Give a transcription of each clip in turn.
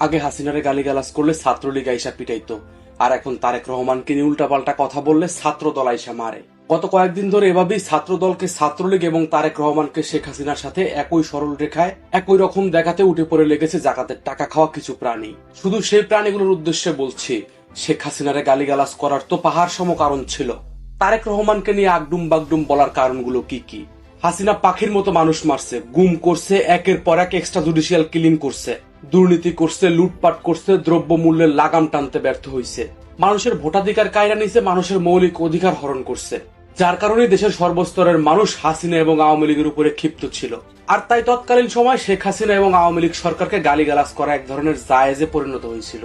আগে হাসিনারে গালিগালাজ করলে ছাত্রলীগ আইসা পিটাইতো, আর এখন তারেক রহমানকে নিয়ে উল্টাপাল্টা কথা বললে ছাত্র দল আইসা মারে। গত কয়েকদিন ধরে এভাবেই ছাত্র দলকে ছাত্রলীগ এবং তারেক রহমানকে শেখ হাসিনার সাথে একই সরল রেখায় একই রকম দেখাতে উঠে পড়ে লেগেছে জাকাতের টাকা খাওয়া কিছু প্রাণী। শুধু সেই প্রাণীগুলোর উদ্দেশ্যে বলছি, শেখ হাসিনারে গালিগালাজ করার তো পাহাড় সম কারণ ছিল। তারেক রহমানকে নিয়ে আগডুম বাগডুম বলার কারণগুলো কি কি? হাসিনা পাখির মতো মানুষ মারছে, গুম করছে, একের পর এক এক্সট্রা জুডিশিয়াল কিলিং করছে, দুর্নীতি করছে, লুটপাট করছে, দ্রব্য মূল্যের লাগাম টানতে ব্যর্থ হয়েছে, মানুষের ভোটাধিকার কায়রা নিছে, মানুষের মৌলিক অধিকার হরণ করছে, যার কারণে দেশের সর্বস্তরের মানুষ হাসিনা এবং আওয়ামী লীগের উপরে ক্ষিপ্ত ছিল। আর তাই তৎকালীন সময় শেখ হাসিনা এবং আওয়ামী লীগ সরকারকে গালিগালাজ করা এক ধরনের জায়েজে পরিণত হয়েছিল।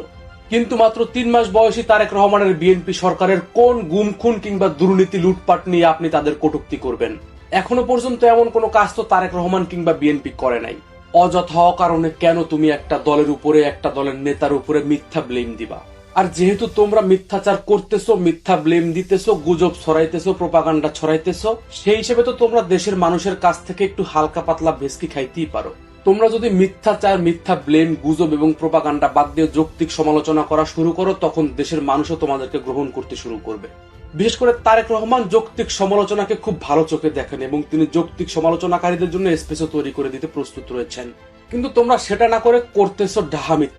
কিন্তু মাত্র 3 মাস বয়সী তারেক রহমানের বিএনপি সরকারের কোন গুম খুন কিংবা দুর্নীতি লুটপাট নিয়ে আপনি তাদের কটূক্তি করবেন? এখনো পর্যন্ত এমন কোনো কাজ তো তারেক রহমান কিংবা বিএনপি করে নাই। অযথা কারণে কেন তুমি একটা দলের উপরে, একটা দলের নেতার উপরে মিথ্যা ব্লেম দিবা? আর যেহেতু তোমরা মিথ্যাচার করতেছো, মিথ্যা ব্লেম দিতেছো, গুজব ছড়াইতেছো, প্রোপাগান্ডা ছড়াইতেছো, সেই হিসেবে তো তোমরা দেশের মানুষের কাছ থেকে একটু হালকা পাতলা ভেস্কি খাইতেই পারো। তোমরা যদি মিথ্যাচার, মিথ্যা ব্লেম, গুজব এবং প্রোপাগান্ডা বাদ দিয়ে যৌক্তিক সমালোচনা করা শুরু করো, তখন দেশের মানুষও তোমাদেরকে গ্রহণ করতে শুরু করবে। বিশেষ করে তারেক রহমান যৌক্তিক সমালোচনাকে খুব ভালো চোখে দেখেন এবং তিনি যৌক্তিক সমালোচনাকারীদের জন্য স্পেসও তৈরি করে দিতে প্রস্তুত রয়েছেন। কিন্তু তোমরা সেটা না করে করতেছো ডাহামি।